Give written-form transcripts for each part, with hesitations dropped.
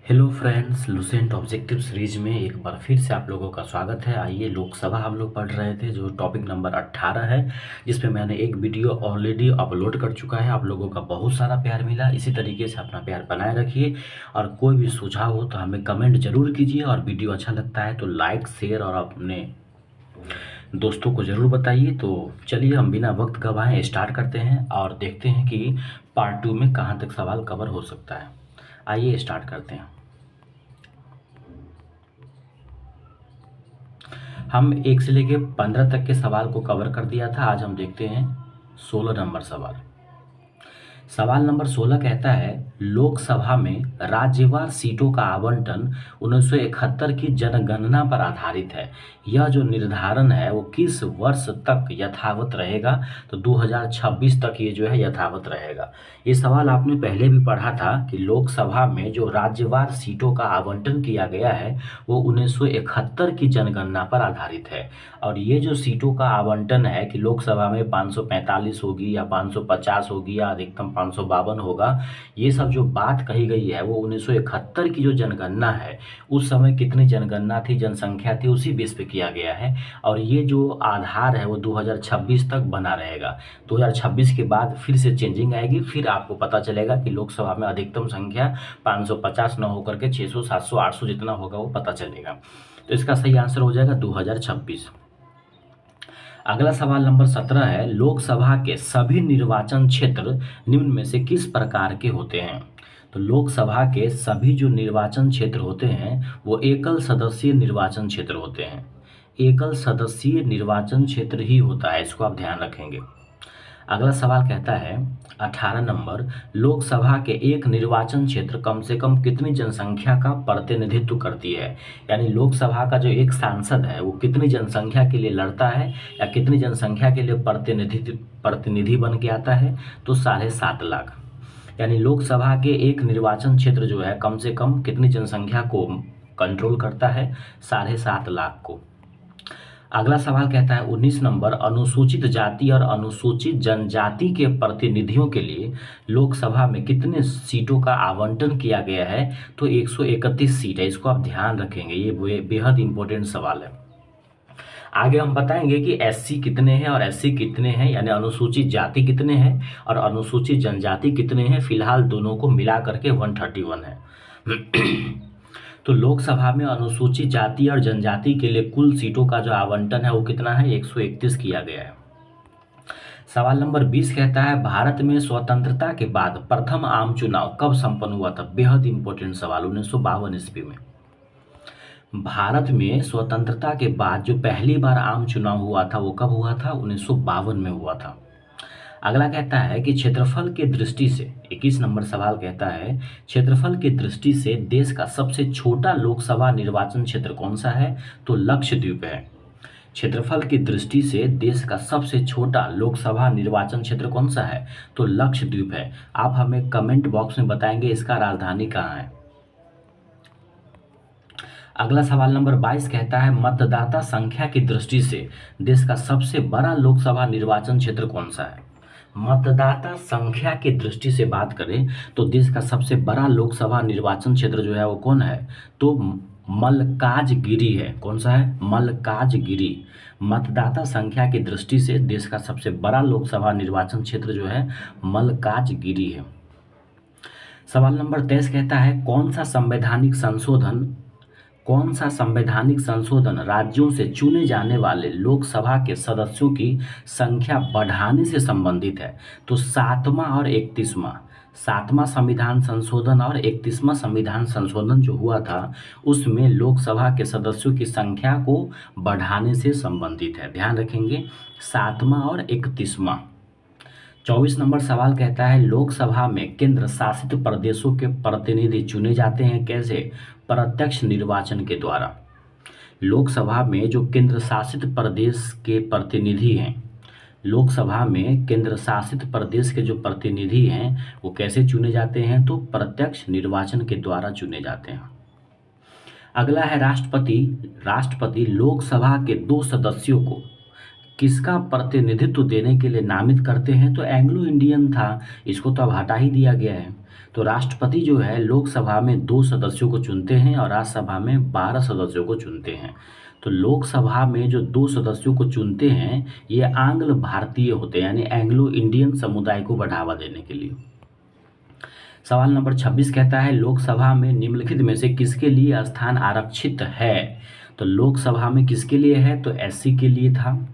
Hello friends, Lucent objective series में एक बार फिर से आप लोगों का स्वागत है। आइए, लोकसभा हम लोग पढ़ रहे थे जो टॉपिक नंबर 18 है, जिसपे मैंने एक वीडियो ऑलरेडी अपलोड कर चुका है। आप लोगों का बहुत सारा प्यार मिला। इसी तरीके से अपना प्यार बनाए रखिए और कोई भी सुझाव हो तो हमें कमेंट जरूर कीजिए, और वीडियो अच्छा लगता है तो लाइक, शेयर और अपने दोस्तों को ज़रूर बताइए। तो चलिए, हम बिना वक्त गवाएं स्टार्ट करते हैं और देखते हैं कि पार्ट 2 में कहाँ तक सवाल कवर हो सकता है। आइए स्टार्ट करते हैं। हम 1 से लेके 15 तक के सवाल को कवर कर दिया था। आज हम देखते हैं 16 नंबर सवाल। सवाल नंबर 16 कहता है, लोकसभा में राज्यवार सीटों का आवंटन 1971 की जनगणना पर आधारित है। यह जो निर्धारण है वो किस वर्ष तक यथावत रहेगा? तो 2026 तक ये जो है यथावत रहेगा। ये सवाल आपने पहले भी पढ़ा था कि लोकसभा में जो राज्यवार सीटों का आवंटन किया गया है वो 1971 की जनगणना पर आधारित है। और ये जो सीटों का आवंटन है कि लोकसभा में 545 होगी या 550 होगी या अधिकतम 552 होगा, ये सब जो बात कही गई है वो 1971 की जो जनगणना है, उस समय कितनी जनगणना थी, जनसंख्या थी, उसी बेस पे किया गया है। और ये जो आधार है वो 2026 तक बना रहेगा। 2026 के बाद फिर से चेंजिंग आएगी, फिर आपको पता चलेगा कि लोकसभा में अधिकतम संख्या 550 न होकर के 600, 700, 800 जितना होगा वो पता चलेगा। तो इसका सही आंसर हो जाएगा 2026। अगला सवाल नंबर 17 है, लोकसभा के सभी निर्वाचन क्षेत्र निम्न में से किस प्रकार के होते हैं? तो लोकसभा के सभी जो निर्वाचन क्षेत्र होते हैं वो एकल सदस्यीय निर्वाचन क्षेत्र होते हैं। एकल सदस्यीय निर्वाचन क्षेत्र ही होता है, इसको आप ध्यान रखेंगे। अगला सवाल कहता है 18 नंबर, लोकसभा के एक निर्वाचन क्षेत्र कम से कम कितनी जनसंख्या का प्रतिनिधित्व करती है? यानी लोकसभा का जो एक सांसद है वो कितनी जनसंख्या के लिए लड़ता है या कितनी जनसंख्या के लिए प्रतिनिधि बन के आता है? तो 7.5 लाख। यानी लोकसभा के एक निर्वाचन क्षेत्र जो है कम से कम कितनी जनसंख्या को कंट्रोल करता है? 7.5 लाख को। अगला सवाल कहता है 19 नंबर, अनुसूचित जाति और अनुसूचित जनजाति के प्रतिनिधियों के लिए लोकसभा में कितने सीटों का आवंटन किया गया है? तो 131 सीट है। इसको आप ध्यान रखेंगे, ये बेहद इंपॉर्टेंट सवाल है। आगे हम बताएंगे कि एससी कितने हैं और एससी कितने हैं, यानी अनुसूचित जाति कितने हैं और अनुसूचित जनजाति कितने हैं। फिलहाल दोनों को मिला करके 131 है। तो लोकसभा में अनुसूचित जाति और जनजाति के लिए कुल सीटों का जो आवंटन है वो कितना है? 131 किया गया है। सवाल नंबर 20 कहता है, भारत में स्वतंत्रता के बाद प्रथम आम चुनाव कब संपन्न हुआ था? बेहद इंपॉर्टेंट सवाल। 1952 ईस्वी में। भारत में स्वतंत्रता के बाद जो पहली बार आम चुनाव हुआ था वो कब हुआ था? 1952 में हुआ था। अगला कहता है कि क्षेत्रफल की दृष्टि से, 21 नंबर सवाल कहता है, क्षेत्रफल की दृष्टि से देश का सबसे छोटा लोकसभा निर्वाचन क्षेत्र कौन सा है? तो लक्षद्वीप है। क्षेत्रफल की दृष्टि से देश का सबसे छोटा लोकसभा निर्वाचन क्षेत्र कौन सा है? तो लक्षद्वीप है। आप हमें कमेंट बॉक्स में बताएंगे इसका राजधानी कहाँ है। अगला सवाल नंबर 22 कहता है, मतदाता संख्या की दृष्टि से देश का सबसे बड़ा लोकसभा निर्वाचन क्षेत्र कौन सा है? मतदाता संख्या की दृष्टि से बात करें तो देश का सबसे बड़ा लोकसभा निर्वाचन क्षेत्र जो है वो कौन है? तो मल्काजगिरी है। कौन सा है? मल्काजगिरी। मतदाता संख्या की दृष्टि से देश का सबसे बड़ा लोकसभा निर्वाचन क्षेत्र जो है मल्काजगिरी है। सवाल नंबर 23 कहता है, कौन सा संवैधानिक संशोधन राज्यों से चुने जाने वाले लोकसभा के सदस्यों की संख्या बढ़ाने से संबंधित है? तो 7वां और 31वां। 7वां संविधान संशोधन और 31वां संविधान संशोधन जो हुआ था उसमें लोकसभा के सदस्यों की संख्या को बढ़ाने से संबंधित है। ध्यान रखेंगे, 7वां और 31वां। 24 नंबर सवाल कहता है, लोकसभा में केंद्र शासित प्रदेशों के प्रतिनिधि चुने जाते हैं कैसे? प्रत्यक्ष निर्वाचन के द्वारा। लोकसभा में जो केंद्र शासित प्रदेश के प्रतिनिधि हैं, लोकसभा में केंद्र शासित प्रदेश के जो प्रतिनिधि हैं वो कैसे चुने जाते हैं? तो प्रत्यक्ष निर्वाचन के द्वारा चुने जाते हैं। अगला है राष्ट्रपति। राष्ट्रपति लोकसभा के 2 सदस्यों को किसका प्रतिनिधित्व देने के लिए नामित करते हैं? तो एंग्लो इंडियन था, इसको तो अब हटा ही दिया गया है। तो राष्ट्रपति जो है लोकसभा में 2 सदस्यों को चुनते हैं और राज्यसभा में 12 सदस्यों को चुनते हैं। तो लोकसभा में जो 2 सदस्यों को चुनते हैं ये आंग्ल भारतीय होते हैं, यानी एंग्लो इंडियन समुदाय को बढ़ावा देने के लिए। सवाल नंबर 26 कहता है लोकसभा में निम्नलिखित में से किसके लिए स्थान आरक्षित है। तो लोकसभा में किसके लिए है, तो एससी के लिए था,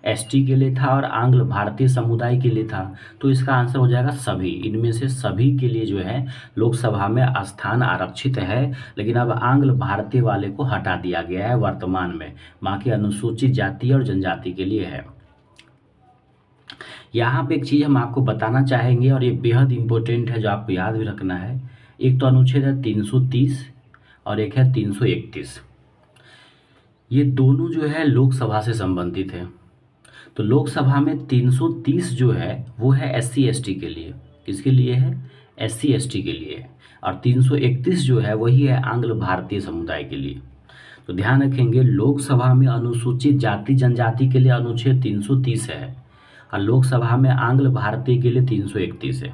एसटी के लिए था और आंग्ल भारतीय समुदाय के लिए था। तो इसका आंसर हो जाएगा सभी, इनमें से सभी के लिए जो है लोकसभा में स्थान आरक्षित है। लेकिन अब आंग्ल भारतीय वाले को हटा दिया गया है वर्तमान में, बाकी अनुसूचित जाति और जनजाति के लिए है। यहाँ पे एक चीज़ हम आपको बताना चाहेंगे और ये बेहद इम्पोर्टेंट है जो आपको याद भी रखना है। एक तो अनुच्छेद है 330 और एक है 331। ये दोनों जो है लोकसभा से संबंधित है। तो लोकसभा में 330 जो है वो है एससी एसटी के लिए, किसके लिए है, एससी एसटी के लिए है। और 331 जो है वही है आंग्ल भारतीय समुदाय के लिए। तो ध्यान रखेंगे लोकसभा में अनुसूचित जाति जनजाति के लिए अनुच्छेद 330 है और लोकसभा में आंग्ल भारतीय के लिए 331 है।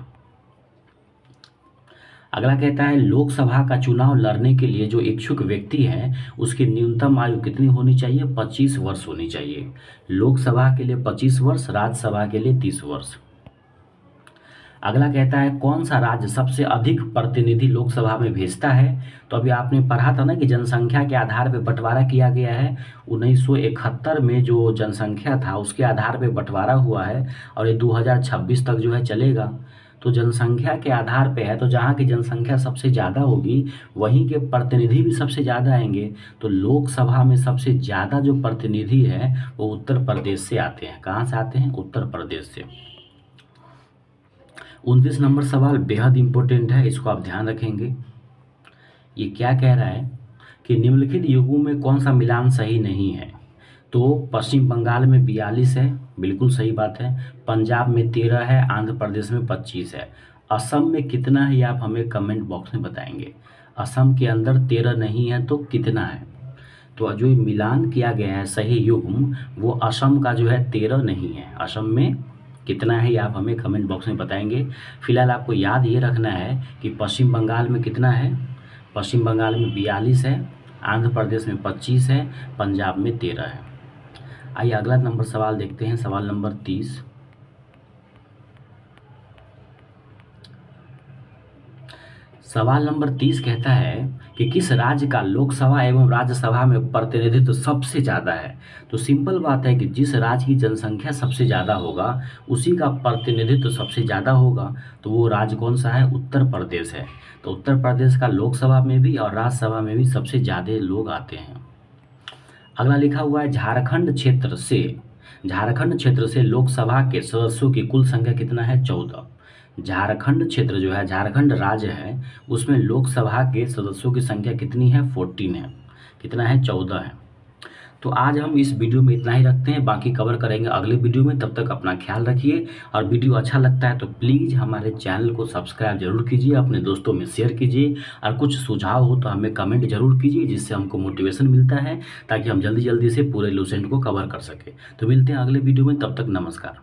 अगला कहता है लोकसभा का चुनाव लड़ने के लिए जो इच्छुक व्यक्ति है उसकी न्यूनतम आयु कितनी होनी चाहिए, 25 वर्ष होनी चाहिए। लोकसभा के लिए 25 वर्ष, राज्यसभा के लिए 30 वर्ष। अगला कहता है कौन सा राज्य सबसे अधिक प्रतिनिधि लोकसभा में भेजता है। तो अभी आपने पढ़ा था ना कि जनसंख्या के आधार पर बंटवारा किया गया है। 1971 में जो जनसंख्या था उसके आधार पर बंटवारा हुआ है और ये 2026 तक जो है चलेगा। तो जनसंख्या के आधार पे है, तो जहाँ की जनसंख्या सबसे ज़्यादा होगी वहीं के प्रतिनिधि भी सबसे ज़्यादा आएंगे। तो लोकसभा में सबसे ज़्यादा जो प्रतिनिधि है वो उत्तर प्रदेश से आते हैं। कहाँ से आते हैं, उत्तर प्रदेश से। 29 नंबर सवाल बेहद इम्पोर्टेंट है, इसको आप ध्यान रखेंगे। ये क्या कह रहा है कि निम्नलिखित युगों में कौन सा मिलान सही नहीं है। तो पश्चिम बंगाल में 42 है, बिल्कुल सही बात है। पंजाब में 13 है, आंध्र प्रदेश में 25 है। असम में कितना है ये आप हमें कमेंट बॉक्स में बताएंगे। असम के अंदर 13 नहीं है तो कितना है। तो जो मिलान किया गया है सही युग्म वो असम का जो है 13 नहीं है। असम में कितना है ये आप हमें कमेंट बॉक्स में बताएंगे। फिलहाल आपको याद ये रखना है कि पश्चिम बंगाल में कितना है, पश्चिम बंगाल में 42 है, आंध्र प्रदेश में 25 है, पंजाब में 13 है। आइए अगला नंबर सवाल देखते हैं, सवाल नंबर 30। सवाल नंबर 30 कहता है कि किस राज्य का लोकसभा एवं राज्यसभा में प्रतिनिधित्व सबसे ज़्यादा है। तो सिंपल बात है कि जिस राज्य की जनसंख्या सबसे ज़्यादा होगा उसी का प्रतिनिधित्व सबसे ज़्यादा होगा। तो वो राज्य कौन सा है, उत्तर प्रदेश है। तो उत्तर प्रदेश का लोकसभा में भी और राज्यसभा में भी सबसे ज़्यादा लोग आते हैं। अगला लिखा हुआ है झारखंड क्षेत्र से लोकसभा के सदस्यों की कुल संख्या कितना है, 14। झारखंड क्षेत्र जो है, झारखंड राज्य है, उसमें लोकसभा के सदस्यों की संख्या कितनी है, 14 है। कितना है, 14 है। तो आज हम इस वीडियो में इतना ही रखते हैं, बाकी कवर करेंगे अगले वीडियो में। तब तक अपना ख्याल रखिए और वीडियो अच्छा लगता है तो प्लीज़ हमारे चैनल को सब्सक्राइब जरूर कीजिए, अपने दोस्तों में शेयर कीजिए और कुछ सुझाव हो तो हमें कमेंट जरूर कीजिए, जिससे हमको मोटिवेशन मिलता है ताकि हम जल्दी जल्दी से पूरे लेसन को कवर कर सकें। तो मिलते हैं अगले वीडियो में, तब तक नमस्कार।